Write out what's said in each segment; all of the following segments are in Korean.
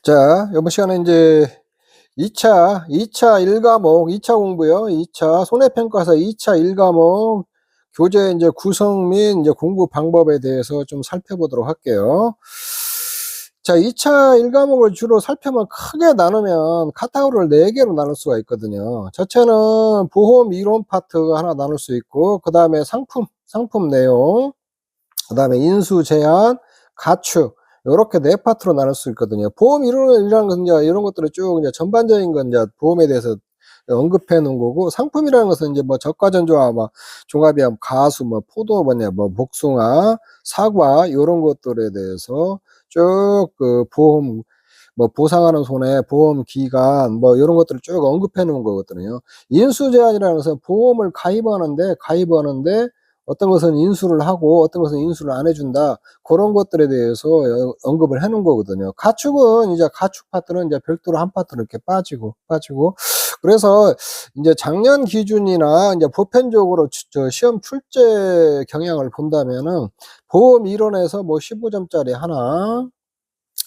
자, 이번 시간에 이제 2차 1과목, 2차 공부요. 2차 손해평가사 2차 1과목 교재 이제 구성 및 이제 공부 방법에 대해서 좀 살펴보도록 할게요. 자, 2차 1과목을 주로 살펴보면 크게 나누면 카테고리를 4개로 나눌 수가 있거든요. 첫째는 보험 이론 파트가 하나 나눌 수 있고, 그 다음에 상품 내용, 그 다음에 인수 제한, 가축, 요렇게 4파트로 나눌 수 있거든요. 보험 이론이라는 건 이제 이런 것들을 쭉 이제 전반적인 건 이제 보험에 대해서 언급해 놓은 거고, 상품이라는 것은 이제 뭐 저가전조와 뭐 종합이암, 가수, 뭐 포도, 뭐 복숭아, 사과, 요런 것들에 대해서 쭉 그 보험, 뭐 보상하는 손해, 보험 기간, 뭐 요런 것들을 쭉 언급해 놓은 거거든요. 인수 제한이라는 것은 보험을 가입하는데 어떤 것은 인수를 하고 어떤 것은 인수를 안 해준다. 그런 것들에 대해서 언급을 해 놓은 거거든요. 가축은 이제 가축 파트는 이제 별도로 한 파트로 이렇게 빠지고. 그래서 이제 작년 기준이나 이제 보편적으로 저 시험 출제 경향을 본다면은 보험 이론에서 뭐 15점짜리 하나,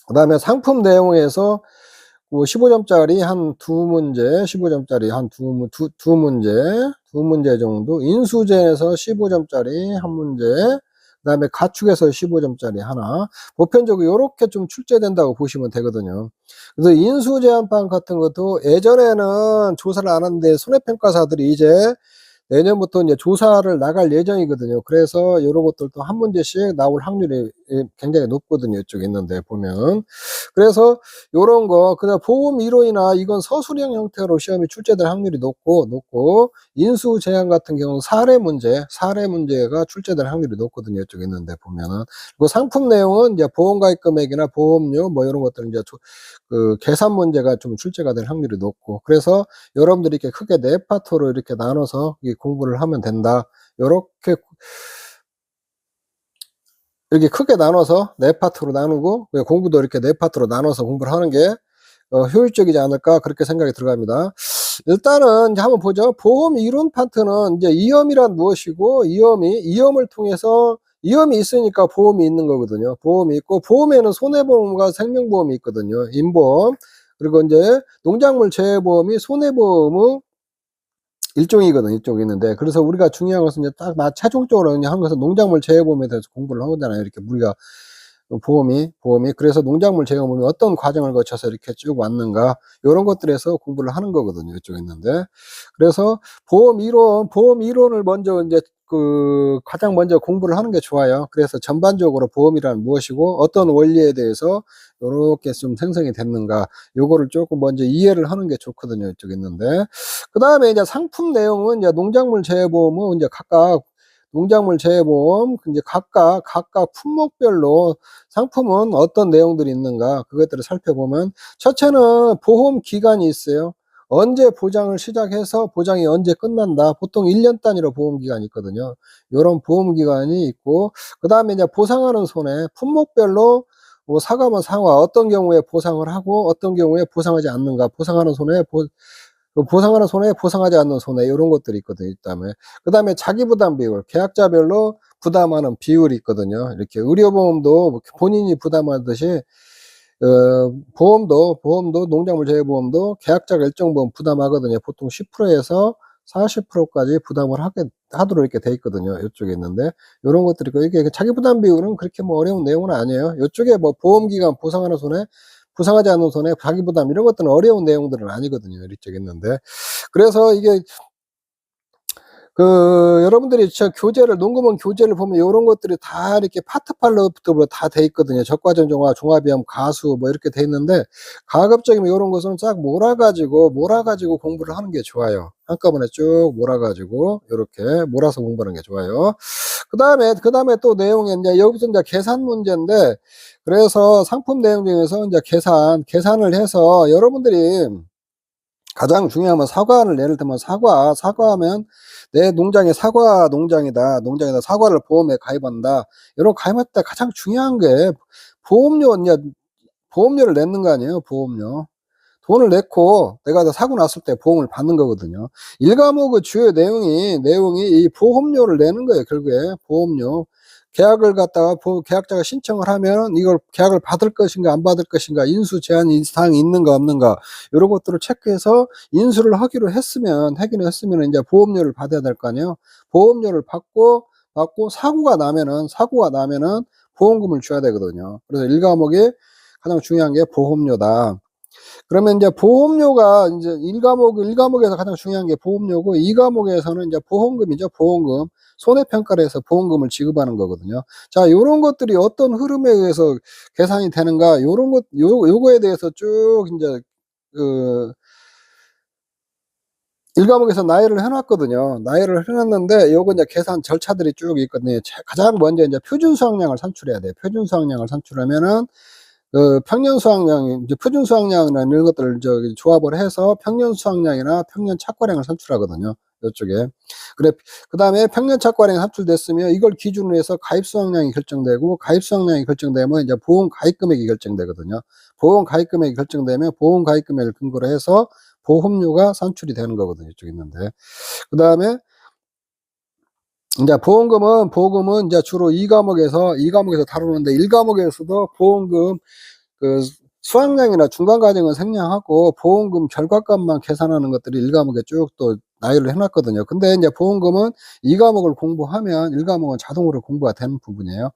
그다음에 상품 내용에서 뭐 15점짜리 한 두 문제, 15점짜리 한 두 문제 정도, 인수제에서 15점짜리 한 문제, 그다음에 가축에서 15점짜리 하나, 보편적으로 요렇게 좀 출제된다고 보시면 되거든요. 그래서 인수제한판 같은 것도 예전에는 조사를 안 하는데 손해평가사들이 이제 내년부터 이제 조사를 나갈 예정이거든요. 그래서 요런 것들도 한 문제씩 나올 확률이 굉장히 높거든요. 이쪽에 있는데 보면. 그래서 요런 거 그냥 보험 이론이나 이건 서술형 형태로 시험이 출제될 확률이 높고 인수 제한 같은 경우는 사례 문제가 출제될 확률이 높거든요. 이쪽에 있는데 보면은. 그리고 상품 내용은 이제 보험 가입 금액이나 보험료 뭐 요런 것들은 이제 그 계산 문제가 좀 출제가 될 확률이 높고, 그래서 여러분들이 이렇게 크게 4파트로 이렇게 나눠서 이 공부를 하면 된다. 이렇게 크게 나눠서 4파트로 나누고 공부도 이렇게 4파트로 나눠서 공부를 하는 게 효율적이지 않을까, 그렇게 생각이 들어갑니다. 일단은 이제 한번 보죠. 보험 이론 파트는 이제 이염이란 무엇이고, 이염을 통해서 이염이 있으니까 보험이 있는 거거든요. 보험이 있고, 보험에는 손해보험과 생명보험이 있거든요. 인보험. 그리고 이제 농작물 재해보험이 손해보험의 일종이거든요. 이쪽에 있는데. 그래서 우리가 중요한 것은 이제 딱 최종적으로 하는 것은 농작물 재해보험에 대해서 공부를 하잖아요. 이렇게 우리가 보험이. 그래서 농작물 재해보험이 어떤 과정을 거쳐서 이렇게 쭉 왔는가, 요런 것들에서 공부를 하는 거거든요. 이쪽에 있는데. 그래서 보험 이론을 먼저 이제 가장 먼저 공부를 하는 게 좋아요. 그래서 전반적으로 보험이란 무엇이고 어떤 원리에 대해서 요렇게 좀 생성이 됐는가, 요거를 조금 먼저 이해를 하는 게 좋거든요. 이쪽에 있는데. 그 다음에 이제 상품 내용은 이제 농작물 재해보험은 이제 각각 농작물 재해보험 이제 각각 품목별로 상품은 어떤 내용들이 있는가, 그것들을 살펴보면, 첫째는 보험 기간이 있어요. 언제 보장을 시작해서 보장이 언제 끝난다. 보통 1년 단위로 보험 기간이 있거든요. 요런 보험 기간이 있고, 그 다음에 이제 보상하는 손해, 품목별로 뭐 사과면 사과, 어떤 경우에 보상을 하고 어떤 경우에 보상하지 않는가, 보상하는 손해, 보상하지 않는 손해, 요런 것들이 있거든요. 그다음에 자기 부담 비율, 계약자별로 부담하는 비율이 있거든요. 이렇게 의료보험도 본인이 부담하듯이 보험도 농작물 재해보험도 계약자가 일정 부분 부담하거든요. 보통 10%에서 40%까지 부담을 하도록 이렇게 돼 있거든요. 이쪽에 있는데, 요런 것들이 있고, 이게 자기 부담 비율은 그렇게 뭐 어려운 내용은 아니에요. 이쪽에 뭐 보험기간 보상하는 손해, 보상하지 않는 손해, 자기 부담 이런 것들은 어려운 내용들은 아니거든요. 이쪽에 있는데. 그래서 이게 여러분들이 교재를, 농구본 교재를 보면 요런 것들이 다 이렇게 파트별로부터 다 돼 있거든요. 적과전종화, 종합이암, 가수 뭐 이렇게 돼 있는데, 가급적이면 요런 것은 쫙 몰아가지고 공부를 하는 게 좋아요. 한꺼번에 쭉 몰아가지고 요렇게 몰아서 공부하는 게 좋아요. 그 다음에 또 내용이 이제 여기서 이제 계산 문제인데, 그래서 상품 내용 중에서 이제 계산을 해서 여러분들이 가장 중요한 건 사과를, 예를 들면 사과하면 내 농장이 사과 농장이다. 사과를 보험에 가입한다. 이런 가입할 때 가장 중요한 게 보험료를 내는 거 아니에요. 보험료. 돈을 냈고 내가 다 사고 났을 때 보험을 받는 거거든요. 1과목의 주요 내용이 이 보험료를 내는 거예요. 결국에 보험료. 계약을 갖다가 계약자가 신청을 하면 이걸 계약을 받을 것인가 안 받을 것인가, 인수 제한 사항이 있는가 없는가, 요런 것들을 체크해서 인수를 하기로 했으면 인제 보험료를 받아야 될 거 아니에요. 보험료를 받고 사고가 나면은 보험금을 줘야 되거든요. 그래서 1 과목이 가장 중요한 게 보험료다. 그러면 인제 보험료가 인제 1 과목에서 가장 중요한 게 보험료고, 2 과목에서는 인제 보험금이죠, 보험금. 손해평가를 해서 보험금을 지급하는 거거든요. 자, 요런 것들이 어떤 흐름에 의해서 계산이 되는가, 요런 것 요거에 대해서 쭉 인제 그 1 과목에서 나열을 해 놨거든요. 나열을 해 놨는데 요거 인제 계산 절차들이 쭉 있거든요. 가장 먼저 인제 표준 수확량을 산출해야 돼요. 표준 수확량을 산출하면은 평년 수확량, 이제 표준 수확량이나 이런 것들을 조합을 해서 평년 수확량이나 평년 착과량을 산출하거든요, 요쪽에. 그다음에 평년 착과량이 산출됐으면 이걸 기준으로 해서 가입 수확량이 결정되고, 가입 수확량이 결정되면 이제 보험 가입 금액이 결정되거든요. 보험 가입 금액이 결정되면 보험 가입 금액을 근거로 해서 보험료가 산출이 되는 거거든요, 이쪽에 있는데. 그다음에 인제 보험금은 인제 주로 2 과목에서 다루는데, 1 과목에서도 보험금 수확량이나 중간 과정은 생략하고 보험금 결과값만 계산하는 것들이 1 과목에 쭉 또 나열을 해 놨거든요. 근데 인제 보험금은 2 과목을 공부하면 1 과목은 자동으로 공부가 되는 부분이에요.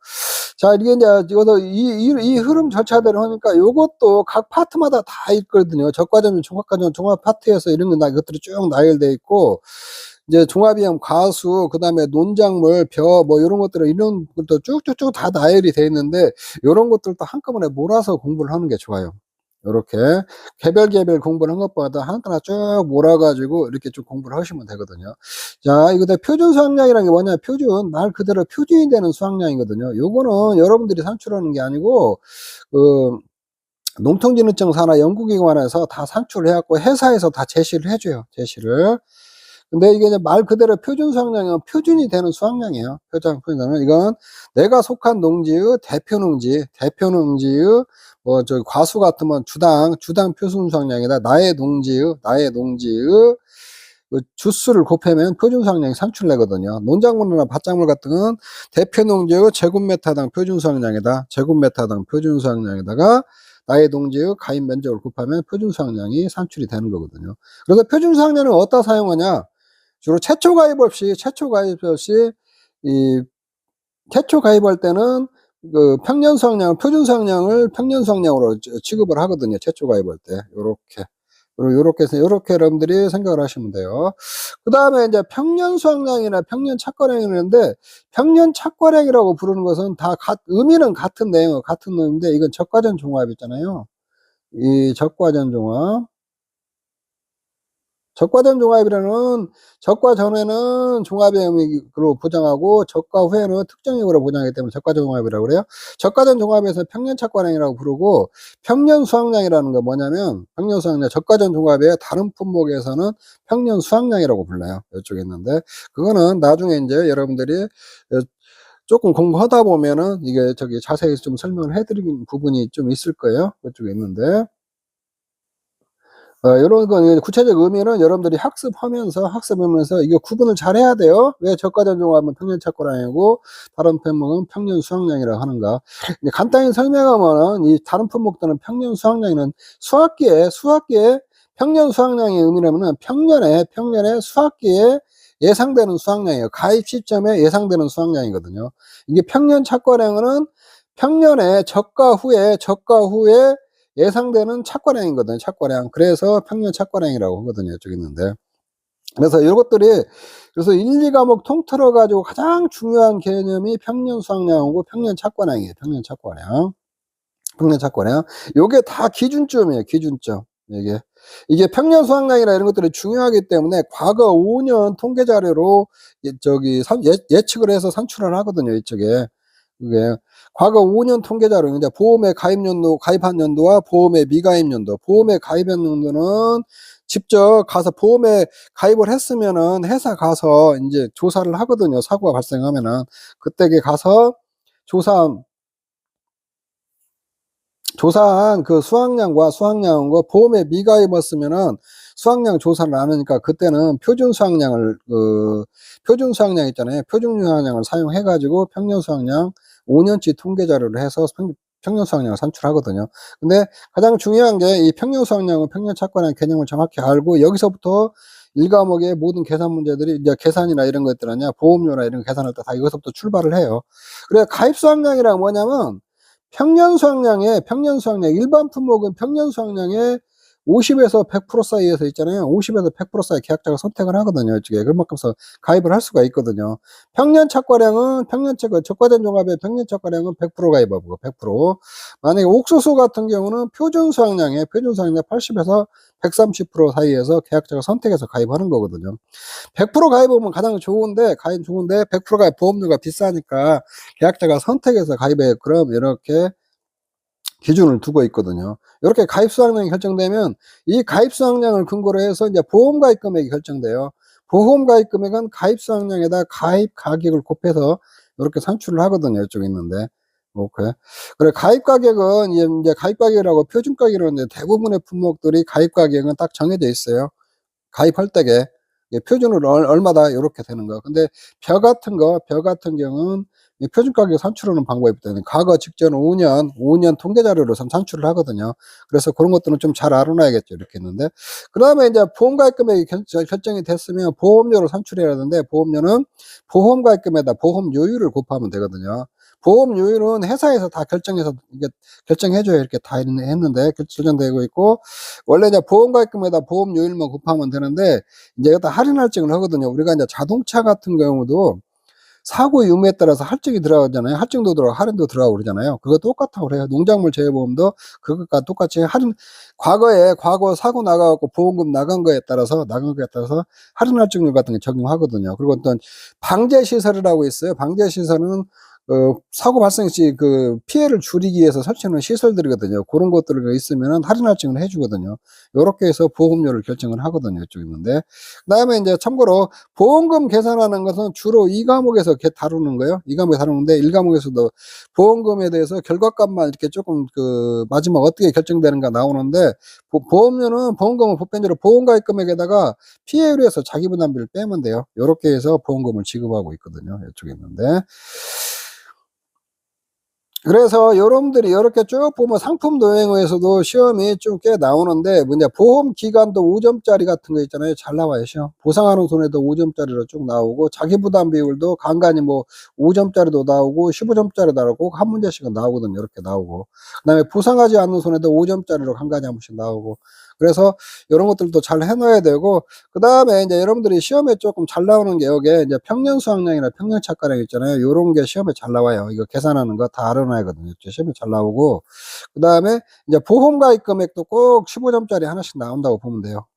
자, 이게 인제 여기서 이 흐름 절차대로 하니까 요것도 각 파트마다 다 있거든요. 적과점, 종합과점, 종합 파트에서 이런 것들이 쭉 나열돼 있고, 이제 종합이형 과수, 그다음에 논작물, 벼, 뭐 요런 것들은 이런 것도 쭉쭉쭉 다 나열이 돼 있는데, 요런 것들도 한꺼번에 몰아서 공부를 하는 게 좋아요. 요렇게 개별 공부를 한 것보다 하나하나 쭉 몰아 가지고 이렇게 쭉 공부를 하시면 되거든요. 자, 이거 표준 수확량이라는 게 뭐냐, 말 그대로 표준이 되는 수확량이거든요. 요거는 여러분들이 산출하는 게 아니고 그 농통진흥청 산하 연구기관에서 다 산출을 해 갖고 회사에서 다 제시를 해 줘요, 제시를. 근데 이게 이제 말 그대로 표준 수확량이면 표준이 되는 수확량이에요. 표준은 이건 내가 속한 농지의 대표 농지의 뭐 과수 같으면 주당 표준 수확량이다. 나의 농지의 그 주수를 곱하면 표준 수확량이 산출되거든요. 논작물이나 밭작물 같은 건 대표 농지의 제곱미터당 표준 수확량이다. 제곱미터당 표준 수확량에다가 나의 농지의 가입 면적을 곱하면 표준 수확량이 산출이 되는 거거든요. 그래서 표준 수확량을 어디다 사용하냐? 주로 최초 가입할 때는 평년 수확량, 표준 수확량을 평년 수확량으로 취급을 하거든요, 최초 가입할 때. 요렇게. 그리고 요렇게 여러분들이 생각을 하시면 돼요. 그다음에 인제 평년 수확량이나 평년 착과량이 있는데, 평년 착과량이라고 부르는 것은 다 의미는 같은 내용인데, 이건 적과전 종합 있잖아요. 이 적과전 종합. 적과전 종합이라는, 적과 전에는 종합의 의미로 보장하고 적과 후에는 특정익으로 보장하기 때문에 적과전 종합이라고 그래요. 적과전 종합에서 평년 착과량이라고 부르고, 평년 수확량이라는 건 뭐냐면, 평년 수확량, 적과전 종합의 다른 품목에서는 평년 수확량이라고 불러요. 요쪽에 있는데, 그거는 나중에 인제 여러분들이 쪼끔 공부하다 보면은 이게 자세히 좀 설명을 해 드리는 부분이 좀 있을 거예요. 그쪽에 있는데. 요런 건 구체적 의미는 여러분들이 학습하면서 이거 구분을 잘해야 돼요. 왜 저가전 종합은 평년 착과량이고 다른 품목은 평년 수확량이라고 하는가. 이제 간단히 설명하면은, 이 다른 품목들은 평년 수확량에는 수학기에 평년 수확량의 의미라면은 평년에 수학기에 예상되는 수확량이에요. 가입 시점에 예상되는 수확량이거든요. 이게 평년 착과량은 평년에 적과 후에 예상되는 착과량이거든요, 착과량. 그래서 평년 착과량이라고 하거든요, 이쪽에 있는데. 그래서 요것들이, 그래서 1, 2 과목 통틀어 가지고 가장 중요한 개념이 평년 수확량하고 평년 착과량이에요, 평년 착과량. 평년 착과량. 요게 다 기준점이에요, 기준점. 이게 평년 수확량이나 이런 것들이 중요하기 때문에 과거 5년 통계 자료로 예측을 해서 산출을 하거든요, 이쪽에. 그게 과거 5년 통계 자료인데, 보험에 가입한 연도와 보험에 미가입 연도. 보험에 가입한 연도는 직접 가서 보험에 가입을 했으면은 회사 가서 인제 조사를 하거든요, 사고가 발생하면은. 그때 가서 조사한 그 수확량과 보험에 미가입했으면은 수확량 조사를 안 하니까 그때는 표준 수확량을 표준 수확량 있잖아요. 표준 수확량을 사용해 가지고 평년 수확량 5년치 통계 자료를 해서 평년 수확량을 산출하거든요. 근데 가장 중요한 게 이 평년 수확량은 평년 착과량 개념을 정확히 알고 여기서부터 1과목의 모든 계산 문제들이 이제 계산이나 이런 것들 아니야. 보험료나 이런 거 계산할 때 다 이것부터 출발을 해요. 그래 가입 수확량이란 뭐냐면 평년 수확량 일반 품목은 평년 수확량의 50에서 100% 사이에서 있잖아요. 50에서 100% 사이 계약자가 선택을 하거든요. 이쪽에 그만큼서 가입을 할 수가 있거든요. 평년 착과량은 적과된 종합의 평년 착과량은 100% 가입하고 100%. 만약에 옥수수 같은 경우는 표준 수확량의 80에서 130% 사이에서 계약자가 선택해서 가입하는 거거든요. 100% 가입하면 가장 좋은데 100% 가입 보험료가 비싸니까 계약자가 선택해서 가입해. 그럼 이렇게 기준을 두고 있거든요. 이렇게 가입 수확량이 결정되면 이 가입 수확량을 근거로 해서 이제 보험 가입 금액이 결정돼요. 보험 가입 금액은 가입 수확량에다 가입 가격을 곱해서 이렇게 산출을 하거든요. 이쪽에 있는데. 오케이. 그래 가입 가격은 이제 가입 가격이라고 표준 가격이라고 하는데 대부분의 품목들이 가입 가격은 딱 정해져 있어요. 가입할 때게 표준으로 얼마다 요렇게 되는 거. 근데 벼 같은 경우는 이 표준 가격 산출하는 방법이 있거든요. 과거 직전 5년 통계 자료로 산출을 하거든요. 그래서 그런 것들은 좀 잘 알아놔야겠죠. 이렇게 했는데. 그다음에 이제 보험 가입 금액이 결정이 됐으면 보험료를 산출해야 하는데 보험료는 보험 가입 금액에다 보험료율을 곱하면 되거든요. 보험료율은 회사에서 다 결정해서 이게 결정해 줘야 이렇게 다 했는데 결정되고 있고 원래 이제 보험 가입 금액에다 보험료율만 곱하면 되는데 이제 여기다 할인 할증을 하거든요. 우리가 이제 자동차 같은 경우도 사고 유무에 따라서 할증이 들어가잖아요. 할증도 들어가고 할인도 들어가고 그러잖아요. 그거 똑같다고 그래요. 농작물 재해보험도 그것과 똑같이 과거 사고 나가갖고 보험금 나간 거에 따라서 할인 할증률 같은 게 적용하거든요. 그리고 어떤 방제 시설이라고 있어요. 방제 시설은 사고 발생 시 피해를 줄이기 위해서 설치하는 시설들이거든요. 그런 것들이 있으면은 할인 할증을 해주거든요. 요렇게 해서 보험료를 결정을 하거든요. 이쪽에 있는데. 그 다음에 이제 참고로 보험금 계산하는 것은 주로 2과목에서 다루는 거예요. 2과목에 다루는데 1과목에서도 보험금에 대해서 결과값만 이렇게 조금 마지막 어떻게 결정되는가 나오는데 보험료는 보험금은 보편적으로 보험가입 금액에다가 피해율에 서 자기부담비를 빼면 돼요. 요렇게 해서 보험금을 지급하고 있거든요. 이쪽에 있는데. 그래서 여러분들이 이렇게 쭉 보면 상품 도형에서도 시험이 좀 꽤 나오는데 뭐냐 보험 기간도 5점짜리 같은 거 있잖아요. 잘 나와요 시험. 보상하는 손해도 5점짜리로 쭉 나오고 자기 부담 비율도 간간히 뭐 5점짜리도 나오고 15점짜리 나오고 한 문제씩은 나오거든요. 이렇게 나오고 그다음에 보상하지 않는 손해도 5점짜리로 간간히 한 번씩 나오고 그래서 이런 것들도 잘 해놔야 되고 그다음에 이제 여러분들이 시험에 조금 잘 나오는 게 여기에 이제 평년 수확량이나 평년 착과량 있잖아요. 요런 게 시험에 잘 나와요. 이거 계산하는 거 다 알아놔야거든요. 시험에 잘 나오고 그다음에 이제 보험 가입 금액도 꼭 15점짜리 하나씩 나온다고 보면 돼요.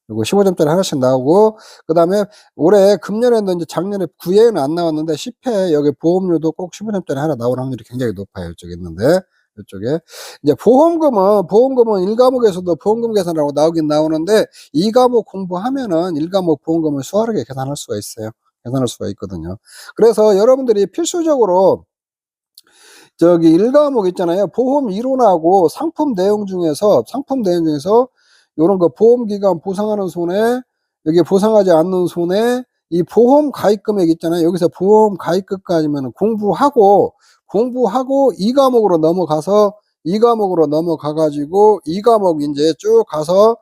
요거 15점짜리 하나씩 나오고 그다음에 올해 금년에도 이제 작년에 9회에는 안 나왔는데 10회 여기 보험료도 꼭 15점짜리 하나 나올 확률이 굉장히 높아요. 이쪽에 있는데 이쪽에 이제 보험금은 1과목에서도 보험금 계산하고 나오긴 나오는데 2과목 공부하면은 1과목 보험금을 수월하게 계산할 수가 있어요. 계산할 수가 있거든요. 그래서 여러분들이 필수적으로 1과목 있잖아요. 보험 이론하고 상품 내용 중에서 요런 거 보험 기간 보상하는 손해, 여기 보상하지 않는 손해, 이 보험 가입 금액 있잖아요. 여기서 보험 가입금까지면 공부하고 2과목으로 넘어가 가지고 2과목 인제 쭉 가서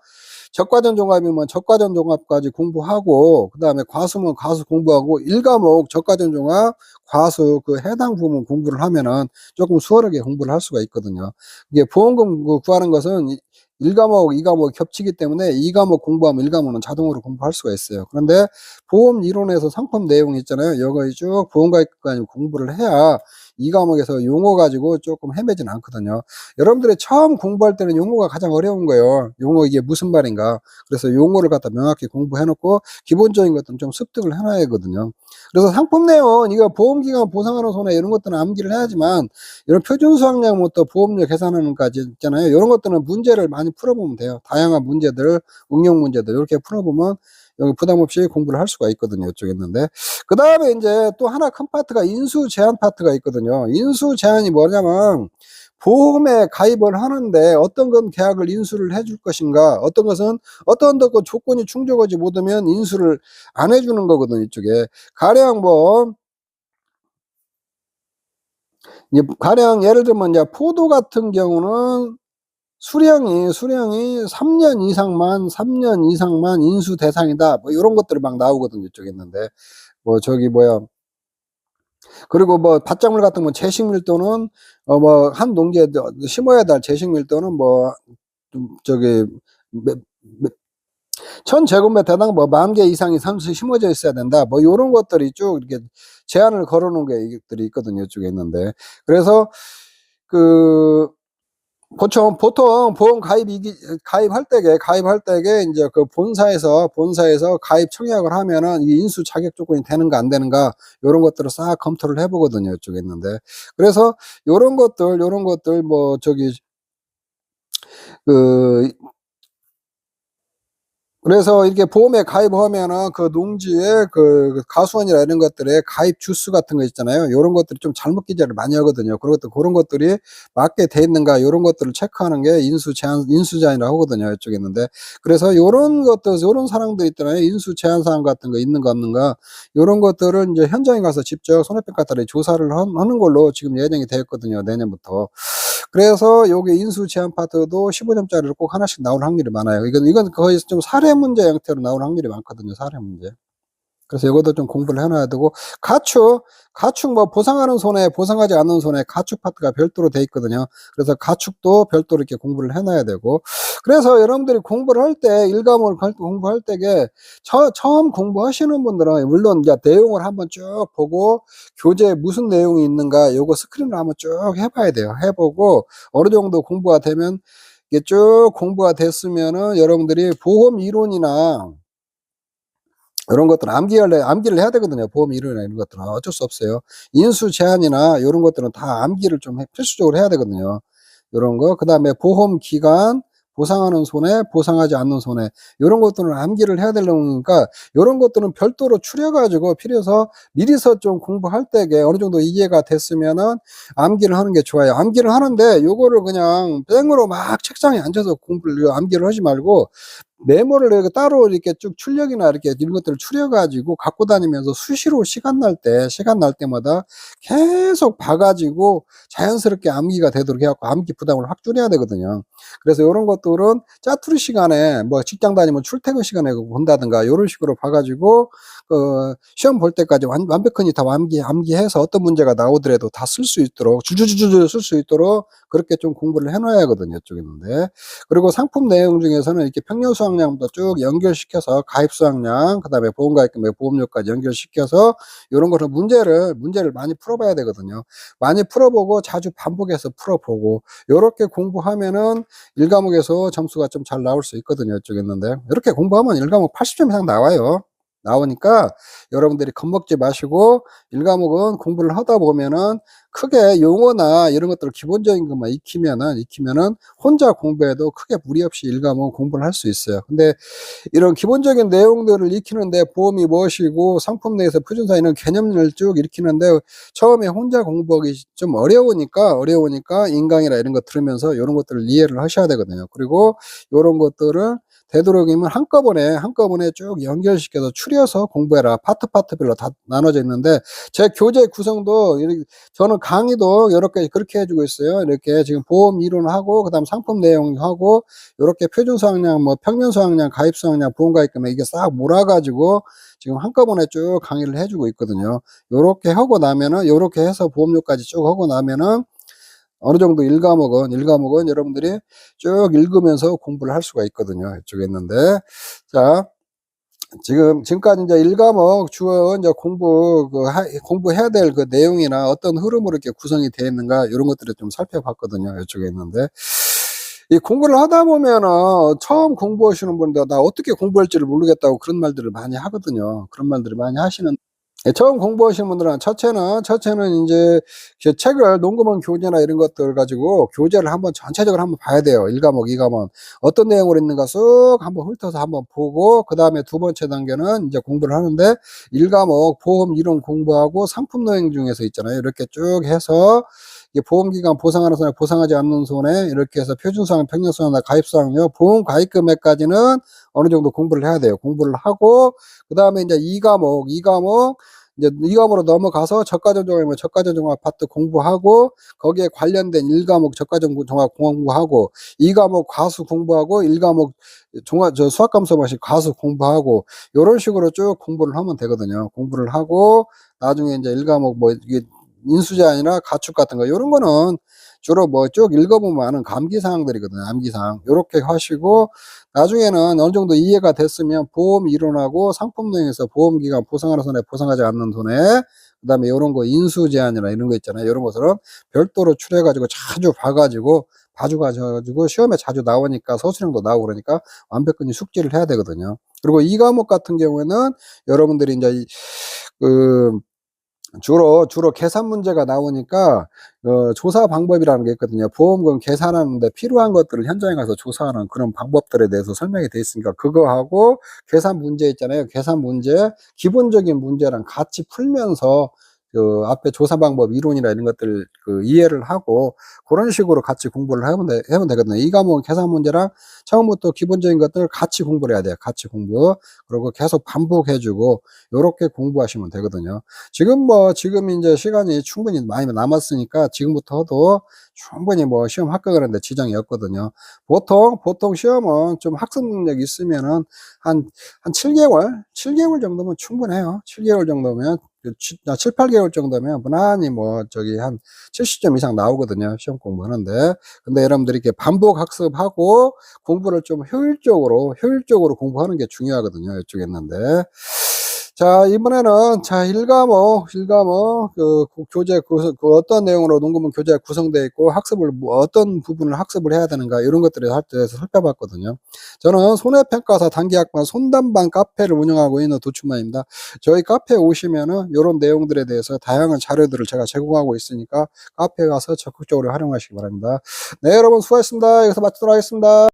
적과전 종합이면 적과전 종합까지 공부하고 그다음에 과수면 과수 공부하고 1과목 적과전 종합 과수 해당 부분 공부를 하면은 조금 수월하게 공부를 할 수가 있거든요. 이게 보험금 구하는 것은 1과목, 2과목 겹치기 때문에 2과목 공부하면 1과목은 자동으로 공부할 수가 있어요. 그런데 보험 이론에서 상품 내용 있잖아요. 요거 쭉 보험 가입까지 공부를 해야 2과목에서 용어 가지고 조금 헤매진 않거든요. 여러분들이 처음 공부할 때는 용어가 가장 어려운 거예요. 용어 이게 무슨 말인가. 그래서 용어를 갖다 명확히 공부해 놓고 기본적인 것들은 좀 습득을 해 놔야 되거든요. 그래서 상품 내용은 이거 보험기간 보상하는 손해 이런 것들은 암기를 해야지만 이런 표준 수확량부터 보험료 계산하는 까지 있잖아요. 이런 것들은 문제를 많이 풀어보면 돼요. 다양한 문제들, 응용 문제들 이렇게 풀어보면 여기 부담 없이 공부를 할 수가 있거든요. 이쪽에 있는데. 그 다음에 이제 또 하나 큰 파트가 인수 제한 파트가 있거든요. 인수 제한이 뭐냐면 보험에 가입을 하는데 어떤 건 계약을 인수를 해줄 것인가, 어떤 것은 어떤 그 조건이 충족하지 못하면 인수를 안 해주는 거거든요, 이쪽에. 가령 뭐 이제 가령 예를 들면 이제 포도 같은 경우는 수령이 3년 이상만 인수 대상이다. 뭐 요런 것들이 막 나오거든요, 이쪽에 있는데. 뭐 저기 뭐야. 그리고 뭐 밭작물 같은 건 제식 밀도는 뭐 한 농지에 심어야 될 제식 밀도는 뭐 좀 저기 몇 1000제곱미터당 뭐 10,000개 이상이 심어져 있어야 된다. 뭐 요런 것들이 쭉 이렇게 제한을 걸어 놓은 게 이것들이 있거든요, 이쪽에 있는데. 그래서 그 보통 보험 가입할 때게 인제 그 본사에서 가입 청약을 하면은 이게 인수 자격 조건이 되는가 안 되는가 요런 것들을 싹 검토를 해 보거든요, 이쪽에 있는데. 그래서 요런 것들 뭐 저기 그 그래서 이렇게 보험에 가입하면은 그 농지의 그 가수원이나 이런 것들의 가입 주수 같은 거 있잖아요. 요런 것들이 좀 잘못 기재를 많이 하거든요. 고런 것들이 맞게 돼 있는가 요런 것들을 체크하는 게 인수 제한이라고 하거든요, 이쪽에 있는데. 그래서 요런 사항들이 있잖아요. 인수 제한 사항 같은 거 있는가 없는가 요런 것들을 인제 현장에 가서 직접 손해평가원이 조사를 하는 걸로 지금 예정이 되어 있거든요, 내년부터. 그래서 요게 인수 제한 파트도 15점짜리로 꼭 하나씩 나올 확률이 많아요. 이건 거의 좀 사례 문제 형태로 나올 확률이 많거든요, 사례 문제. 그래서 요것도 좀 공부를 해 놔야 되고, 가축 뭐 보상하는 손해, 보상하지 않는 손해, 가축 파트가 별도로 돼 있거든요. 그래서 가축도 별도로 이렇게 공부를 해 놔야 되고. 그래서 여러분들이 공부를 할 때 일과목을 공부할 때게 처음 공부하시는 분들은 물론 이제 내용을 한번 쭉 보고 교재에 무슨 내용이 있는가 요거 스크린을 한번 쭉 해 봐야 돼요. 해 보고 어느 정도 공부가 되면 이게 쭉 공부가 됐으면은 여러분들이 보험 이론이나 요런 것들은 암기를 해야 되거든요. 보험 이론이나 이런 것들은 어쩔 수 없어요. 인수 제한이나 요런 것들은 다 암기를 좀 필수적으로 해야 되거든요. 요런 거. 그다음에 보험 기간, 보상하는 손해, 보상하지 않는 손해 요런 것들은 암기를 해야 되려니까 요런 것들은 별도로 추려 가지고 필요해서 미리서 좀 공부할 때게 어느 정도 이해가 됐으면은 암기를 하는 게 좋아요. 암기를 하는데 요거를 그냥 생으로 막 책상에 앉아서 암기를 하지 말고 메모를 이렇게 따로 이렇게 쭉 출력이나 이렇게 이런 것들을 추려 가지고 갖고 다니면서 수시로 시간 날 때마다 계속 봐 가지고 자연스럽게 암기가 되도록 해 갖고 암기 부담을 확 줄여야 되거든요. 그래서 요런 것들은 짜투리 시간에 뭐 직장 다니면 출퇴근 시간에 본다든가 요런 식으로 봐 가지고 시험 볼 때까지 완벽하니 다 암기해서 어떤 문제가 나오더라도 다 쓸 수 있도록 줄줄줄줄 쓸 수 있도록 그렇게 좀 공부를 해 놔야 하거든요, 이쪽에 있는데. 그리고 상품 내용 중에서는 이렇게 평년 수확량부터 쭉 연결시켜서 가입 수확량, 그다음에 보험가입금액, 보험료까지 연결시켜서 요런 거를 문제를 많이 풀어 봐야 되거든요. 많이 풀어 보고 자주 반복해서 풀어 보고 요렇게 공부하면은 1과목에서 점수가 좀 잘 나올 수 있거든요, 이쪽에 있는데. 이렇게 공부하면 1과목 80점 이상 나와요. 나오니까 여러분들이 겁먹지 마시고 1과목은 공부를 하다 보면은 크게 용어나 이런 것들을 기본적인 것만 익히면은 혼자 공부해도 크게 무리 없이 1과목 공부를 할 수 있어요. 근데 이런 기본적인 내용들을 익히는데 보험이 무엇이고 상품 내에서 표준사 이런 개념을 쭉 익히는데 처음에 혼자 공부하기 좀 어려우니까 인강이나 이런 거 들으면서 요런 것들을 이해를 하셔야 되거든요. 그리고 요런 것들을 되도록이면 한꺼번에 쭉 연결시켜서 추려서 공부해라. 파트별로 다 나눠져 있는데 제 교재 구성도 저는 강의도 요렇게 그렇게 해 주고 있어요. 이렇게 지금 보험 이론하고 그다음 상품 내용하고 요렇게 표준 수확량, 뭐 평년 수확량, 가입 수확량, 보험 가입금액 이게 싹 몰아 가지고 지금 한꺼번에 쭉 강의를 해 주고 있거든요. 요렇게 해서 보험료까지 쭉 하고 나면은 어느 정도 1과목은 여러분들이 쭉 읽으면서 공부를 할 수가 있거든요. 이쪽에 있는데. 자, 지금까지 이제 1과목 주요 이제 공부해야 될 그 내용이나 어떤 흐름으로 이렇게 구성이 되어 있는가 요런 것들을 좀 살펴봤거든요. 이쪽에 있는데. 이 공부를 하다 보면은 처음 공부하시는 분들 "나 어떻게 공부할지를 모르겠다."고 그런 말들을 많이 하거든요. 그런 말들을 많이 하시는 예, 처음 공부하시는 분들은 첫째는 인제 그 책을 농구문 교재나 이런 것들 가지고 교재를 한번 전체적으로 한번 봐야 돼요. 1 과목, 2 과목. 어떤 내용으로 있는가 쑥 한번 훑어서 한번 보고 그다음에 두 번째 단계는 인제 공부를 하는데 1 과목 보험 이론 공부하고 상품 노행 중에서 있잖아요. 이렇게 쭉 해서 이게 보험기간 보상하는 손해, 보상하지 않는 손해 이렇게 해서 표준사항, 평균사항, 가입사항요, 보험 가입 금액까지는 어느 정도 공부를 해야 돼요. 공부를 하고 그다음에 인제 2 과목 이제 이 과목으로 넘어가서 저가전종합이면 저가전종합 파트 공부하고 거기에 관련된 1 과목 저가전종합 공부하고 2 과목 과수 공부하고 1 과목 종합 수학감소 방식 과수 공부하고 요런 식으로 쭉 공부를 하면 되거든요. 공부를 하고 나중에 인제 1 과목 뭐 이게 인수제한이나 가축 같은 거 요런 거는 주로 뭐 쭉 읽어보면 아는 암기사항들이거든요. 암기사항. 요렇게 하시고 나중에는 어느 정도 이해가 됐으면 보험 이론하고 상품 노행에서 보험기간 보상하는 손해, 보상하지 않는 손해, 그다음에 요런 거 인수제한이나 이런 거 있잖아요. 요런 것들은 별도로 추려 가지고 자주 봐 가지고 시험에 자주 나오니까 서술형도 나오고 그러니까 완벽히 숙지를 해야 되거든요. 그리고 이 과목 같은 경우에는 여러분들이 인제 그 주로 계산 문제가 나오니까 조사 방법이라는 게 있거든요. 보험금 계산하는데 필요한 것들을 현장에 가서 조사하는 그런 방법들에 대해서 설명이 돼 있으니까 그거하고 계산 문제 있잖아요. 계산 문제 기본적인 문제랑 같이 풀면서 그 앞에 조사 방법 이론이나 이런 것들 그 이해를 하고 고런 식으로 같이 공부를 하면 되거든요. 이 과목은 계산 문제랑 처음부터 기본적인 것들 같이 공부를 해야 돼요. 같이 공부. 그리고 계속 반복해 주고 요렇게 공부하시면 되거든요. 지금 인제 시간이 충분히 많이 남았으니까 지금부터 충분히 뭐 시험 합격하는 데 지장이 없거든요. 보통 시험은 좀 학습 능력이 있으면은 한 7개월 정도면 충분해요. 7개월 정도면 7-8 개월 정도면 무난히 뭐 한 70점 이상 나오거든요, 시험 공부하는데. 근데 여러분들이 이렇게 반복 학습하고 공부를 좀 효율적으로 공부하는 게 중요하거든요, 이쪽에 있는데. 자, 이번에는 1 과목 교재 어떤 내용으로 농구문 교재가 구성되어 있고 학습을 어떤 부분을 학습을 해야 되는가 이런 것들에 대해서 살펴봤거든요. 저는 손해평가사 단기학반 손담방 카페를 운영하고 있는 도충만입니다. 저희 카페에 오시면은 요런 내용들에 대해서 다양한 자료들을 제가 제공하고 있으니까 카페에 가서 적극적으로 활용하시기 바랍니다. 네, 여러분 수고하셨습니다. 여기서 마치도록 하겠습니다.